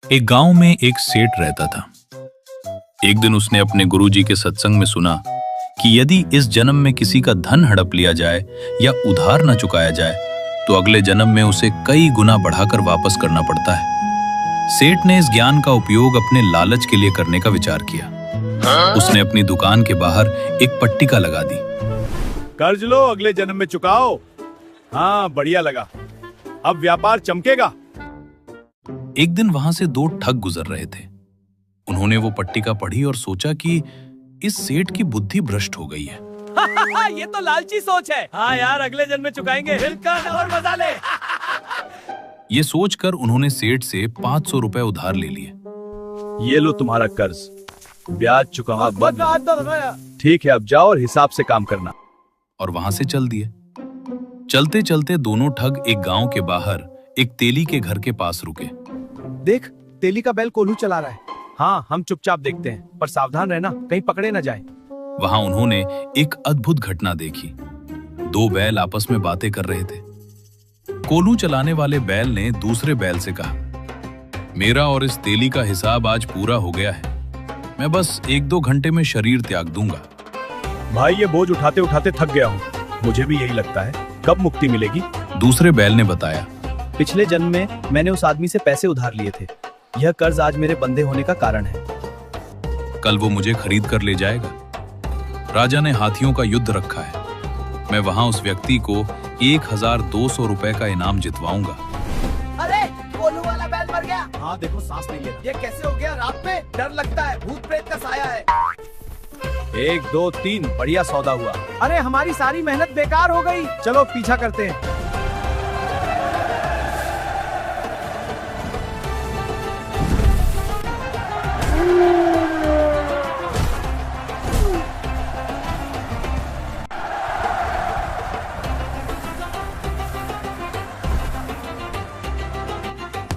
एक गांव में एक सेठ रहता था। एक दिन उसने अपने गुरुजी के सत्संग में सुना कि यदि इस जन्म में किसी का धन हड़प लिया जाए या उधार न चुकाया जाए तो अगले जन्म में उसे कई गुना बढ़ाकर वापस करना पड़ता है। सेठ ने इस ज्ञान का उपयोग अपने लालच के लिए करने का विचार किया। उसने अपनी दुकान के बाहर एक पट्टिका लगा दी। कर्ज लो, अगले जन्म में चुकाओ। हाँ, बढ़िया लगा, अब व्यापार चमकेगा। एक दिन वहां से दो ठग गुजर रहे थे। उन्होंने वो पट्टिका पढ़ी और सोचा कि इस सेठ की बुद्धि भ्रष्ट हो गई है। ये तो लालची सोच है। हाँ यार, अगले जन्म में चुकाएंगे, मिलकर और मजा ले। ये सोचकर उन्होंने सेठ से 500 रुपए उधार ले लिए। ये लो तुम्हारा कर्ज, ब्याज चुकाना बंद। ठीक है, अब जाओ और हिसाब से काम करना। और वहां से चल दिए। चलते चलते दोनों ठग एक गांव के बाहर एक तेली के घर के पास रुके। देख, तेली का बैल कोल्हू चला रहा है। हाँ, हम चुपचाप देखते हैं, पर सावधान रहना, कहीं पकड़े न जाए। वहां उन्होंने एक अद्भुत घटना देखी। दो बैल आपस में बातें कर रहे थे। कोल्हू चलाने वाले बैल ने दूसरे बैल से कहा, मेरा और इस तेली का हिसाब आज पूरा हो गया है। मैं बस 1-2 घंटे में शरीर त्याग दूंगा। भाई, ये बोझ उठाते उठाते थक गया हूँ। मुझे भी यही लगता है, कब मुक्ति मिलेगी? दूसरे बैल ने बताया, पिछले जन्म में मैंने उस आदमी से पैसे उधार लिए थे। यह कर्ज आज मेरे बंधे होने का कारण है। कल वो मुझे खरीद कर ले जाएगा। राजा ने हाथियों का युद्ध रखा है। मैं वहां उस व्यक्ति को 1200 रुपए का इनाम जितवाऊंगा। अरे, कोल्हू वाला बैल मर गया। हाँ देखो, सांस नहीं ले। ये कैसे हो गया? रात में डर लगता है, भूत प्रेत का साया है। 1, 2, 3, बढ़िया सौदा हुआ। अरे, हमारी सारी मेहनत बेकार हो गई। चलो पीछा करते हैं।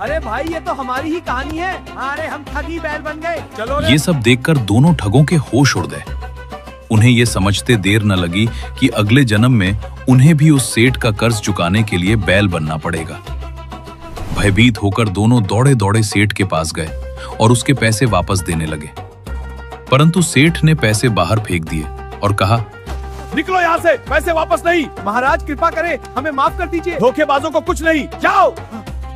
अरे भाई, ये तो हमारी ही कहानी है। अरे, हम ठगी बैल बन गए। चलो रे। ये सब देखकर दोनों ठगों के होश उड़ गए। उन्हें ये समझते देर न लगी कि अगले जन्म में उन्हें भी उस सेठ का कर्ज चुकाने के लिए बैल बनना पड़ेगा। भयभीत होकर दोनों दौड़े दौड़े सेठ के पास गए और उसके पैसे वापस देने लगे। परंतु सेठ ने पैसे बाहर फेंक दिए और कहा, निकलो यहाँ से, पैसे वापस नहीं। महाराज कृपा करे, हमें माफ कर दीजिए। धोखेबाजों को कुछ नहीं, जाओ।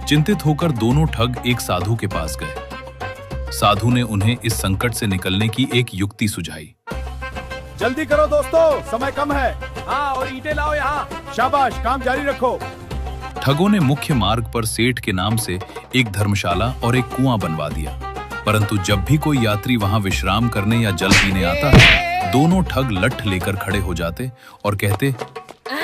चिंतित होकर दोनों ठग एक साधु के पास गए। साधु ने उन्हें इस संकट से निकलने की एक युक्ति सुझाई। जल्दी करो दोस्तों, समय कम है। हाँ, और ईंटें लाओ यहाँ। शाबाश, काम जारी रखो। ठगों ने मुख्य मार्ग पर सेठ के नाम से एक धर्मशाला और एक कुआं बनवा दिया। परंतु जब भी कोई यात्री वहां विश्राम करने या जल पीने आता, दोनों ठग लठ लेकर खड़े हो जाते और कहते,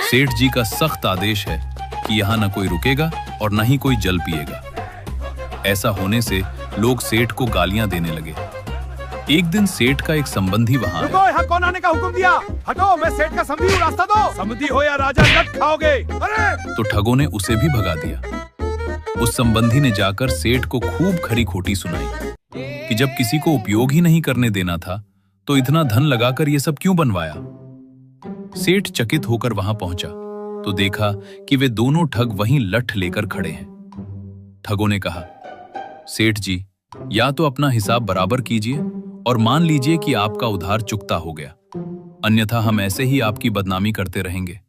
सेठ जी का सख्त आदेश है कि यहाँ न कोई रुकेगा और न ही कोई जल पिएगा। ऐसा होने से लोग सेठ को गालियां देने लगे। एक दिन सेठ का एक संबंधी वहां रुको, यहाँ कौन आने का हुक्म दिया? हटो, मैं सेठ का समधी हूँ, रास्ता दो। समधी हो या राजा, लट खाओगे। अरे! तो ठगों ने उसे भी भगा दिया। उस संबंधी ने जाकर सेठ को खूब खरी खोटी सुनाई कि जब किसी को उपयोग ही नहीं करने देना था तो इतना धन लगाकर ये सब क्यों बनवाया। सेठ चकित होकर वहां पहुंचा तो देखा कि वे दोनों ठग वहीं लठ लेकर खड़े हैं। ठगों ने कहा, सेठ जी, या तो अपना हिसाब बराबर कीजिए और मान लीजिए कि आपका उधार चुकता हो गया, अन्यथा हम ऐसे ही आपकी बदनामी करते रहेंगे।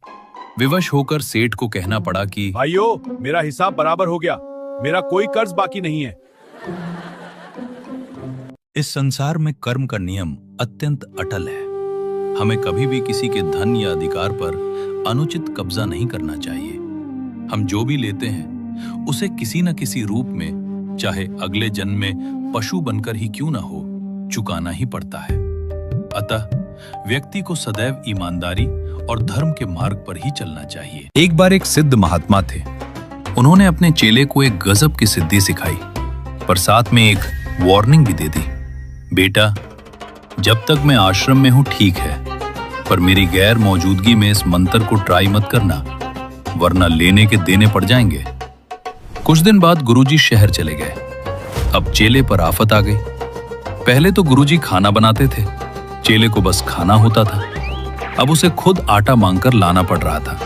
विवश होकर सेठ को कहना पड़ा कि भाइयों, मेरा हिसाब बराबर हो गया, मेरा कोई कर्ज बाकी नहीं है। इस संसार में कर्म का नियम अत्यंत अटल है। हमें कभी भी किसी के धन या अधिकार पर अनुचित कब्जा नहीं करना चाहिए। हम जो भी लेते हैं उसे किसी न किसी रूप में, चाहे अगले जन्म में पशु बनकर ही क्यों ना हो, चुकाना ही पड़ता है। अतः व्यक्ति को सदैव ईमानदारी और धर्म के मार्ग पर ही चलना चाहिए। एक बार एक सिद्ध महात्मा थे। उन्होंने अपने चेले को एक गजब की सिद्धि सिखाई, पर साथ में एक वार्निंग भी दे दी। बेटा, जब तक मैं आश्रम में हूं ठीक है, पर मेरी गैर मौजूदगी में इस मंत्र को ट्राई मत करना, वरना लेने के देने पड़ जाएंगे। कुछ दिन बाद गुरुजी शहर चले गए। अब चेले पर आफत आ गई। पहले तो गुरुजी खाना बनाते थे, चेले को बस खाना होता था। अब उसे खुद आटा मांगकर लाना पड़ रहा था,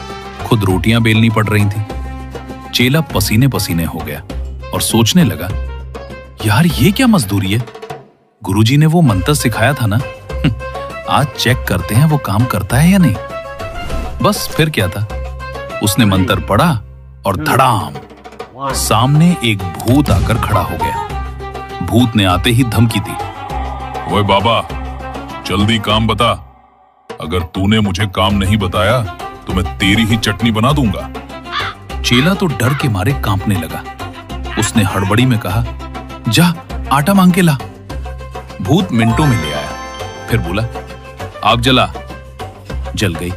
खुद रोटियां बेलनी पड़ रही थी। चेला पसीने पसीने हो गया और सोचने लगा, यार ये क्या मजदूरी है? गुरुजी ने वो मंत्र सिखाया था ना। आज चेक करते हैं वो काम करता है या नहीं। बस फिर क्या था, उसने मंत्र पढ़ा और धड़ाम, सामने एक भूत आकर खड़ा हो गया। भूत ने आते ही धमकी दी, ओए बाबा, जल्दी काम बता। अगर तूने मुझे काम नहीं बताया तो मैं तेरी ही चटनी बना दूंगा। चेला तो डर के मारे कांपने लगा। उसने हड़बड़ी में कहा, जा आटा मांग के ला। भूत मिनटों में ले आया, फिर बोला, आग जला। जल गई।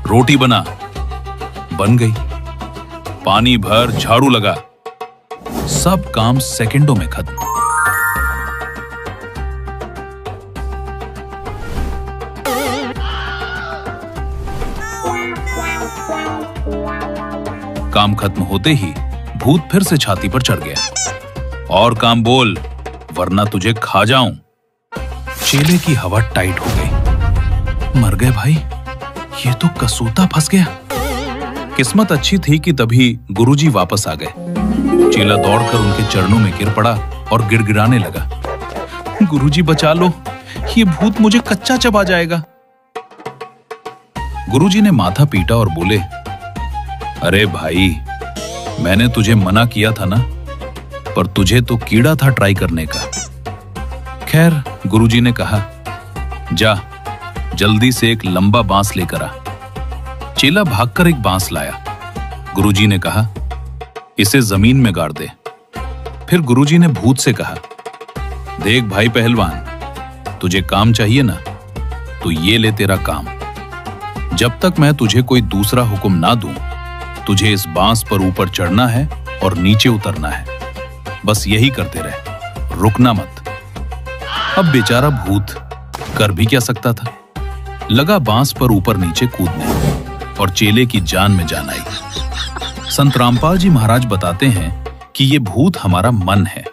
रोटी बना, बन गई। पानी भर, झाड़ू लगा। सब काम सेकंडों में खत्म। काम खत्म होते ही भूत फिर से छाती पर चढ़ गया। और काम बोल, वरना तुझे खा जाऊं। चेले की हवा टाइट हो गई। मर गए भाई, ये तो कसूता फंस गया। किस्मत अच्छी थी कि तभी गुरुजी वापस आ गए। चेला दौड़कर उनके चरणों में गिर पड़ा और गिड़गिड़ाने लगा, गुरुजी बचा लो, ये भूत मुझे कच्चा चबा जाएगा। गुरुजी ने माथा पीटा और बोले, अरे भाई, मैंने तुझे मना किया था ना, पर तुझे तो कीड़ा था ट्राई करने का। खैर, गुरुजी ने कहा, जा जल्दी से एक लंबा बांस लेकर आ। चेला भागकर एक बांस लाया। गुरुजी ने कहा, इसे जमीन में गाड़ दे। फिर गुरुजी ने भूत से कहा, देख भाई पहलवान, तुझे काम चाहिए ना, तो ये ले तेरा काम। जब तक मैं तुझे कोई दूसरा हुक्म ना दूं, तुझे इस बांस पर ऊपर चढ़ना है और नीचे उतरना है। बस यही करते रहे, रुकना मत। अब बेचारा भूत कर भी क्या सकता था। लगा बांस पर ऊपर नीचे कूदने और चेले की जान में जान आई। संत रामपाल जी महाराज बताते हैं कि ये भूत हमारा मन है।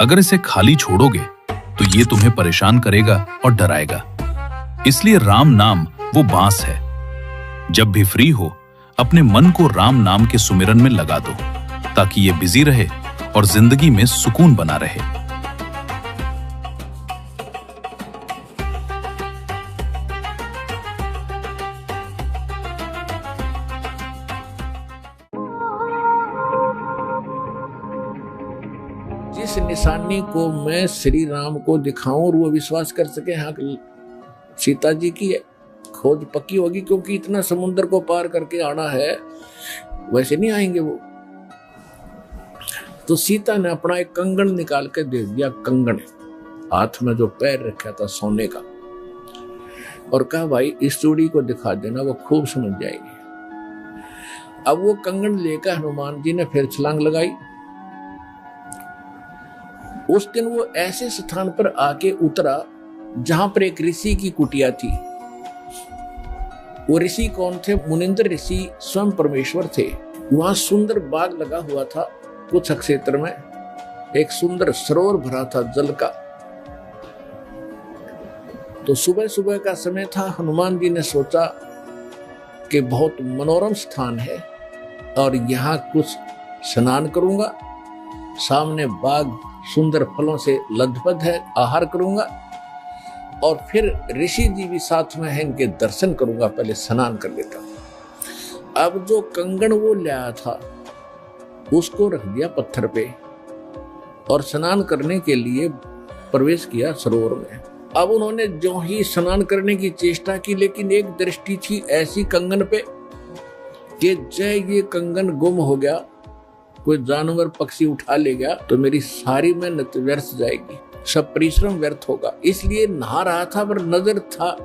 अगर इसे खाली छोड़ोगे तो ये तुम्हें परेशान करेगा और डराएगा। इसलिए राम नाम वो बांस है। जब भी फ्री हो, अपने मन को राम नाम के सुमिरन में लगा दो, ताकि ये बिजी रहे और जिंदगी में सुकून बना रहे। जिस निशानी को मैं श्री राम को दिखाऊं और वो विश्वास कर सके, हाँ सीता जी की खोज पक्की होगी, क्योंकि इतना समुद्र को पार करके आना है, वैसे नहीं आएंगे वो। तो सीता ने अपना एक कंगन निकाल के दे दिया, कंगन हाथ में जो पैर रखा था सोने का, और कहा भाई इस चूड़ी को दिखा देना, वो खूब समझ जाएगी। अब वो कंगन लेकर हनुमान जी ने फिर छलांग लगाई। उस दिन वो ऐसे स्थान पर आके उतरा जहां पर एक ऋषि की कुटिया थी। वो ऋषि कौन थे? मुनिंद्र ऋषि स्वयं परमेश्वर थे। वहां सुंदर बाग लगा हुआ था। कुछ क्षेत्र में एक सुंदर सरोवर भरा था जल का। तो सुबह सुबह का समय था। हनुमान जी ने सोचा कि बहुत मनोरम स्थान है और यहाँ कुछ स्नान करूंगा, सामने बाग सुंदर फलों से लदपद है, आहार करूंगा, और फिर ऋषि जी भी साथ में हैं, इनके दर्शन करूंगा, पहले स्नान कर लेता हूं। अब जो कंगन वो लाया था उसको रख दिया पत्थर पे और स्नान करने के लिए प्रवेश किया सरोवर में। अब उन्होंने जो ही स्नान करने की चेष्टा की, लेकिन एक दृष्टि थी ऐसी कंगन पे कि जय ये कंगन गुम हो गया, कोई जानवर पक्षी उठा ले गया तो मेरी सारी मेहनत व्यर्थ जाएगी, सब परिश्रम व्यर्थ होगा। इसलिए नहा रहा था, पर नजर था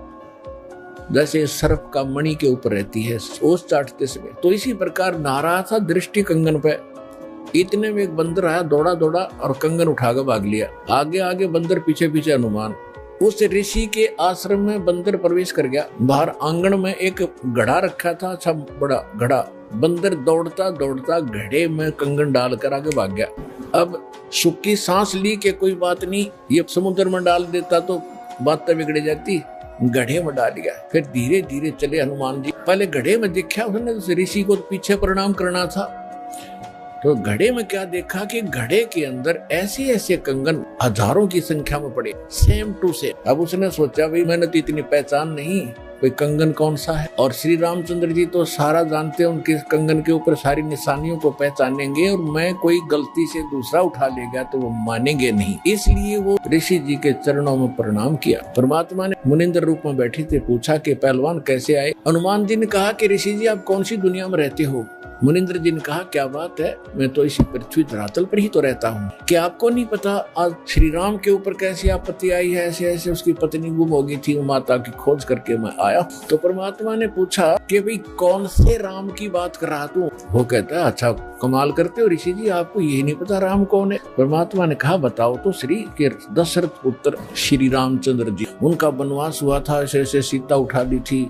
जैसे सर्प का मणि के ऊपर रहती है ओस चाटते समय, तो इसी प्रकार नहा रहा था, दृष्टि कंगन पे। इतने में एक बंदर आया, दौड़ा दौड़ा और कंगन उठाकर भाग लिया। आगे आगे बंदर, पीछे पीछे हनुमान। उस ऋषि के आश्रम में बंदर प्रवेश कर गया। बाहर आंगन में एक घड़ा रखा था, अच्छा बड़ा घड़ा। बंदर दौड़ता दौड़ता घड़े में कंगन डालकर आगे भाग गया। अब सुखी सांस ली कि कोई बात नहीं, ये समुद्र में डाल देता तो बात बिगड़ जाती। गढ़े में डाल दिया। फिर धीरे धीरे चले हनुमान जी। पहले गढ़े में देखा उसने ऋषि को, पीछे प्रणाम करना था। तो घड़े में क्या देखा कि घड़े के अंदर ऐसे ऐसे कंगन हजारों की संख्या में पड़े, सेम टू सेम। अब उसने सोचा भाई मैंने तो इतनी पहचान नहीं, कोई कंगन कौन सा है। और श्री रामचंद्र जी तो सारा जानते हैं, उनके कंगन के ऊपर सारी निशानियों को पहचानेंगे, और मैं कोई गलती से दूसरा उठा ले गया तो वो मानेंगे नहीं। इसलिए वो ऋषि जी के चरणों में प्रणाम किया। परमात्मा ने मुनिंद्र रूप में बैठे थे पूछा कि पहलवान कैसे आए। हनुमान जी ने कहा कि ऋषि जी आप कौन सी दुनिया में रहते हो। मुनिंद्र जी ने कहा क्या बात है, मैं तो इसी पृथ्वी धरातल पर ही तो रहता हूँ। क्या आपको नहीं पता आज श्री राम के ऊपर कैसी आपत्ति आई है, ऐसे ऐसे उसकी पत्नी गुम हो गई थी, माता की खोज करके मैं आया। तो परमात्मा ने पूछा कि भाई कौन से राम की बात कर रहा तू। वो कहता है अच्छा कमाल करते हो ऋषि जी, आपको यही नहीं पता राम कौन है। परमात्मा ने कहा बताओ तो। श्री के दशरथ पुत्र श्री रामचंद्र जी, उनका वनवास हुआ था, ऐसे ऐसे सीता उठा ली थी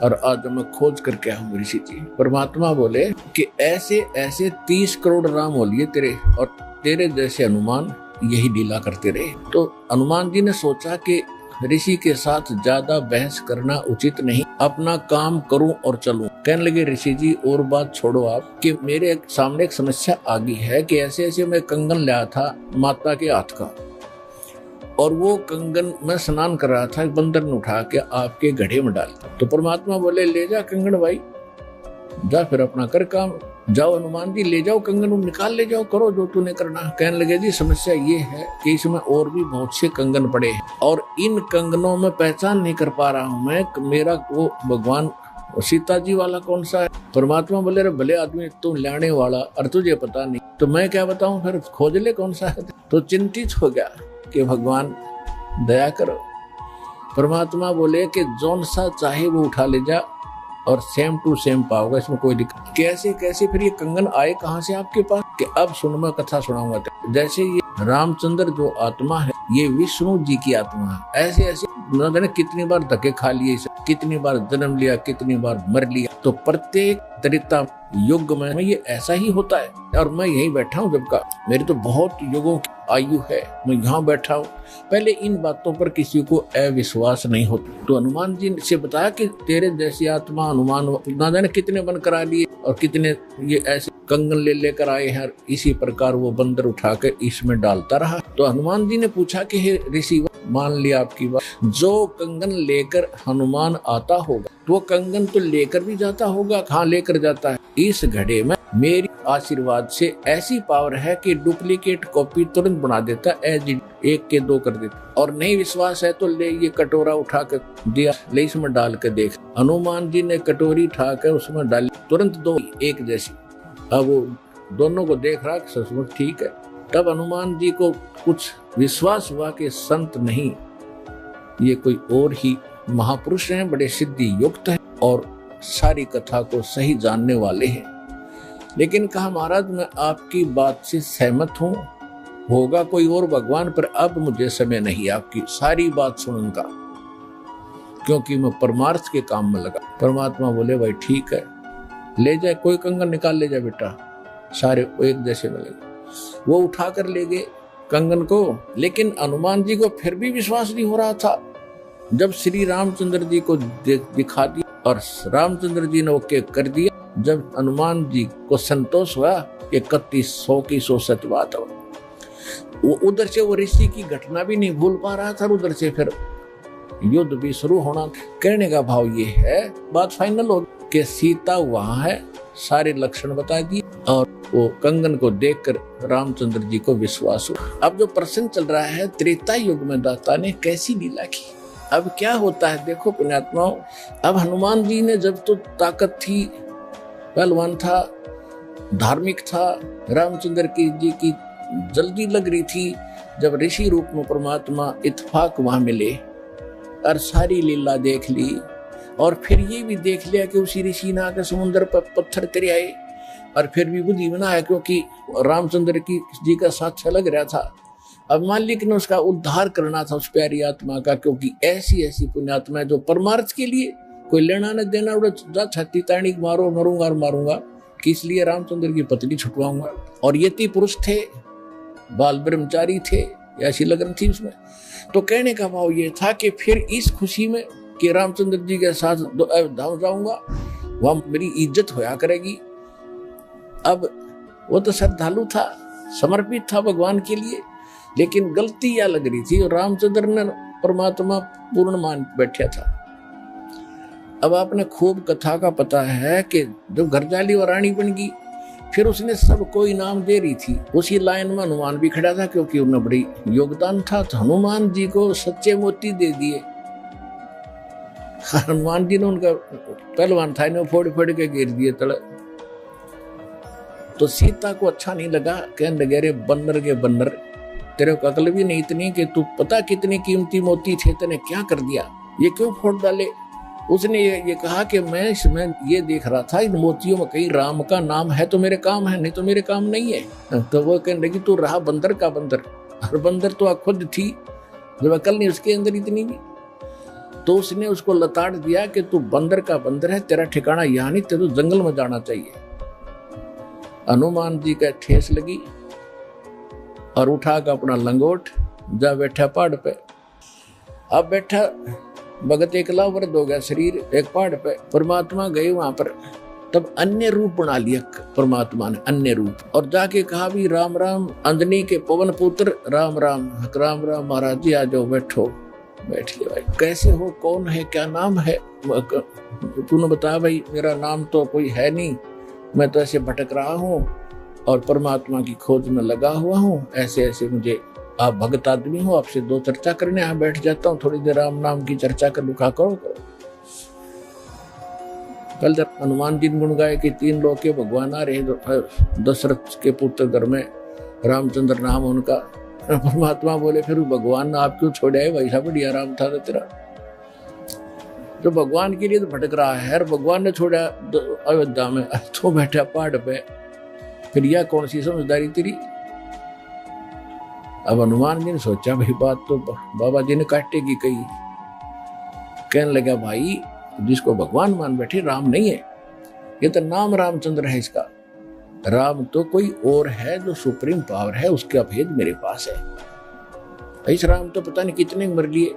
और आज मैं खोज करके आऊँ ऋषि जी। परमात्मा बोले कि ऐसे ऐसे 30 करोड़ राम हो लिए तेरे, और तेरे जैसे हनुमान यही लीला करते रहे। तो हनुमान जी ने सोचा कि ऋषि के साथ ज्यादा बहस करना उचित नहीं, अपना काम करूं और चलूं। कहने लगे ऋषि जी और बात छोड़ो आप, कि मेरे सामने एक समस्या आ गई है कि ऐसे ऐसे मैं कंगन लाया था माता के हाथ का, और वो कंगन मैं स्नान कर रहा था, बंदर ने उठा के आपके घड़े में डाल। तो परमात्मा बोले ले जा कंगन भाई, जा फिर अपना कर काम, जाओ हनुमान जी ले जाओ कंगन, निकाल ले जाओ, करो जो तूने करना। कहने लगे जी समस्या ये है कि इसमें और भी बहुत से कंगन पड़े हैं, और इन कंगनों में पहचान नहीं कर पा रहा हूँ मैं, मेरा वो भगवान सीता जी वाला कौन सा है। परमात्मा बोले रे भले आदमी तू लाने वाला और तुझे पता नहीं, तो मैं क्या बताऊं, फिर खोज ले कौन सा है। तो चिंतित हो गया कि भगवान दया करो। परमात्मा बोले कि जौन सा चाहे वो उठा ले जा और सेम टू सेम पाओगे, इसमें कोई दिक्कत। कैसे कैसे फिर ये कंगन आए कहाँ से आपके पास, कि अब सुन मैं कथा सुनाऊंगा। जैसे ये रामचंद्र जो आत्मा है ये विष्णु जी की आत्मा है, ऐसे ऐसे उन्होंने कितनी बार धक्के खा लिए, कितनी बार जन्म लिया, कितनी बार मर लिया। तो प्रत्येक त्रेता युग में ये ऐसा ही होता है, और मैं यहीं बैठा हूँ जब का, मेरी तो बहुत युगों की आयु है, मैं यहाँ बैठा हूँ। पहले इन बातों पर किसी को अविश्वास नहीं होता। तो हनुमान जी से बताया कि तेरे जैसी आत्मा हनुमान ना जाने कितने बन करा लिए, और कितने ये ऐसे कंगन ले लेकर आए हैं। इसी प्रकार वो बंदर उठा कर इसमें डालता रहा। तो हनुमान जी ने पूछा कि हे ऋषि, मान लिया आपकी बात, जो कंगन लेकर हनुमान आता होगा तो वो कंगन तो लेकर भी जाता होगा, कहाँ लेकर जाता है, इस घड़े में मेरी आशीर्वाद से ऐसी पावर है कि डुप्लीकेट कॉपी तुरंत बना देता, एक के दो कर देता। और नहीं विश्वास है तो ले ये कटोरा उठा कर दिया, ले इसमें डाल कर देख। हनुमान जी ने कटोरी उठा कर उसमें डाली, तुरंत दो एक जैसी। अब वो दोनों को देख रहा सचमुच ठीक है। तब हनुमान जी को कुछ विश्वास हुआ कि संत नहीं, ये कोई और ही महापुरुष हैं, बड़े सिद्धि युक्त हैं और सारी कथा को सही जानने वाले हैं। लेकिन कहा महाराज मैं आपकी बात से सहमत हूँ, होगा कोई और भगवान, पर अब मुझे समय नहीं आपकी सारी बात सुनूंगा, क्योंकि मैं परमार्थ के काम में लगा। परमात्मा बोले भाई ठीक है, ले जाए, कोई कंगन निकाल ले जाए बेटा, सारे एक जैसे मिलेंगे। वो उठा कर ले गए कंगन को, लेकिन हनुमान जी को फिर भी विश्वास नहीं हो रहा था। जब श्री रामचंद्र जी को दिखा दिया और रामचंद्र जी ने ओके कर दिया, जब हनुमान जी को संतोष हुआ कि 3100 की 100 सच बात हो, वो उधर से वो ऋषि की घटना भी नहीं भूल पा रहा था, उधर से फिर युद्ध भी शुरू होना। कहने का भाव ये है, बात फाइनल हो कि सीता वहां है, सारे लक्षण बता दिए, और वो कंगन को देखकर रामचंद्र जी को विश्वास हुआ। अब जो प्रश्न चल रहा है, त्रेता युग में दाता ने कैसी लीला की, अब क्या होता है देखो पुण्यात्माओं। अब हनुमान जी ने जब तो ताकत थी, पहलवान था, धार्मिक था, रामचंद्र जी की जल्दी लग रही थी, जब ऋषि रूप में परमात्मा इत्फाक वहां मिले और सारी लीला देख ली, और फिर ये भी देख लिया कि उसी ऋषि ने आकर समुद्र पर पत्थर करे आए, और फिर भी बुद्धि बनाया क्योंकि रामचंद्र जी का साथ लग रहा था। अब मालिक ने उसका उद्धार करना था उस प्यारी आत्मा का, क्योंकि ऐसी ऐसी पुण्यात्मा है जो परमार्थ के लिए कोई लेना न देना, उड़ा छत्ती ताणी मारो, मरूंगा और मारूंगा, कि इसलिए रामचंद्र की पत्नी छुटवाऊंगा। और यति पुरुष थे, बाल ब्रह्मचारी थे, ऐसी लगन थी उसमें। तो कहने का भाव ये था कि फिर इस खुशी में कि रामचंद्र जी के साथ धाम जाऊंगा, वहां मेरी इज्जत होया करेगी। अब वो तो श्रद्धालु था, समर्पित था भगवान के लिए, लेकिन गलती या लग रही थी और रामचंद्र ने परमात्मा पूर्ण मान बैठा था। अब आपने खूब कथा का पता है कि जब घरजाली और रानी बन गई, फिर उसने सबको इनाम दे रही थी। उसी लाइन में हनुमान भी खड़ा था, क्योंकि उन्हें बड़ी योगदान था, तो हनुमान जी को सच्चे मोती दे दिए। हनुमान जी ने उनका पहलवान था, इन्हें फोड़ फोड़ के गिर दिए तले। तो सीता को अच्छा नहीं लगा, कहने लगे रे बन्नर के बन्नर, तेरे को अकल भी नहीं इतनी कि तू पता कितने कीमती मोती थे, तेने क्या कर दिया, ये क्यों फोड़ डाले। उसने ये कहा कि मैं इसमें ये देख रहा था, इन मोतियों में कहीं राम का नाम है तो मेरे काम है, नहीं तो मेरे काम नहीं है। तो वो कहने लगी तू रहा बंदर का बंदर, और बंदर तो खुद थी, जब अकल नहीं उसके अंदर इतनी भी। तो उसने उसको लताड़ दिया कि तू बंदर का बंदर है, तेरा ठिकाना यहाँ नहीं, तेरे तो जंगल में जाना चाहिए। हनुमान जी का ठेस लगी और उठा कर अपना लंगोट जा बैठा पहाड़ पे। अब बैठा भगत एकला वृद्ध हो गया शरीर एक पहाड़ पे। परमात्मा गए वहां पर, तब अन्य रूप बना लिया परमात्मा ने, अन्य रूप, और जाके कहा भी राम राम अंजनी के पवन पुत्र राम राम। राम राम महाराज जी आ जाओ, बैठो। बैठिए भाई, कैसे हो, कौन है, क्या नाम है। तूने बताया भाई मेरा नाम तो कोई है नहीं, मैं तो ऐसे भटक रहा हूँ और परमात्मा की खोज में लगा हुआ हूँ, ऐसे ऐसे मुझे, आप भगत आदमी हो, आपसे दो चर्चा करने यहाँ बैठ जाता हूँ, थोड़ी देर राम नाम की चर्चा कर लुका करो। कल जब हनुमान जी ने गुण गाए कि 3 लोग के भगवान आ रहे, दशरथ के पुत्र घर में रामचंद्र नाम उनका। परमात्मा बोले फिर भगवान ने आप क्यों छोड़े है, वैसा बढ़िया राम था तेरा, जो भगवान के लिए तो भटक रहा है, और भगवान ने छोड़ा अयोध्या में, तो बैठा पहाड़ पे, फिर यह कौन सी समझदारी तेरी। अब हनुमान जी ने सोचा भाई बात तो बाबा जी ने काटेगी कही। कहने लगा भाई जिसको भगवान मान बैठे राम नहीं है, ये तो नाम रामचंद्र है इसका, राम तो कोई और है जो सुप्रीम पावर है, उसका भेद मेरे पास है। इस राम तो पता नहीं कितने मर लिए।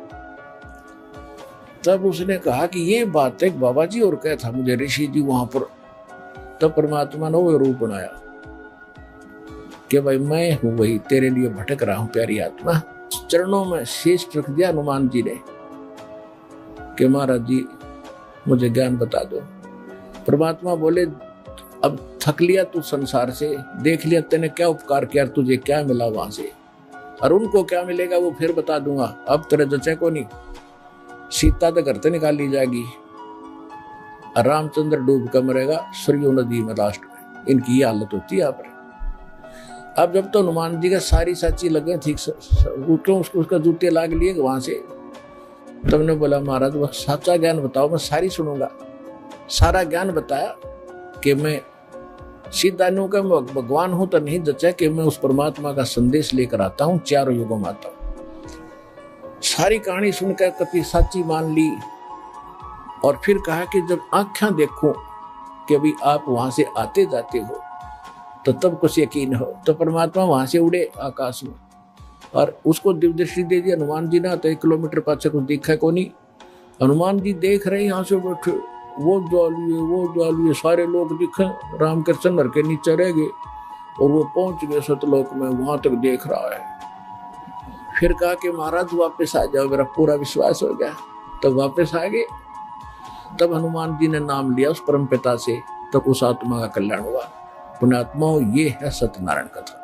तब उसने कहा कि ये बात है बाबा जी और क्या था मुझे ऋषि जी वहां पर। तब परमात्मा ने वो रूप बनाया कि भाई मैं हूं वही, तेरे लिए भटक रहा हूं प्यारी आत्मा। चरणों में शीश रख दिया हनुमान जी ने कि महाराज जी मुझे ज्ञान बता दो। परमात्मा बोले अब थक लिया तू संसार से, देख लिया तेने क्या उपकार किया, तुझे क्या मिला वहां से, और उनको क्या मिलेगा वो फिर बता दूंगा, अब तेरे जचे को नहीं। सीता तो घर से निकाल ली जाएगी, रामचंद्र डूब कर मरेगा सरयू नदी में लास्ट में। इनकी ये हालत होती है यहाँ पर। अब जब तो हनुमान जी का सारी साची लगे ठीक क्यों उसका जूते लाग लिए वहां से। तब ने बोला महाराज वह सच्चा ज्ञान बताओ, मैं सारी सुनूंगा। सारा ज्ञान बताया कि मैं सीधा नु का भगवान हूं तो नहीं जचा कि मैं उस परमात्मा का संदेश लेकर आता हूं, 4 युगों में आता हूं। सारी कहानी सुनकर कति साची मान ली, और फिर कहा कि जब आंखें देखूं कि अभी आप वहां से आते जाते हो तो तब कुछ यकीन हो। तो परमात्मा वहां से उड़े आकाश में और उसको दिव्य दृष्टि दे दी। हनुमान जी ना तो 1 किलोमीटर पाछे कुछ दिखा को नहीं। हनुमान जी देख रहे यहाँ से बैठे, वो ज्वालुए सारे लोग दिखे, रामकृष्ण नर के नीचे रह गए और वो पहुंच गए सतलोक में, वहां तक देख रहा है। फिर कहा कि महाराज वापस आ जाओ, मेरा पूरा विश्वास हो गया। तब वापस आ गए। तब हनुमान जी ने नाम लिया उस परम पिता से, तब उस आत्मा का कल्याण हुआ। पुण्यात्माओं ये है सत्यनारायण कथा।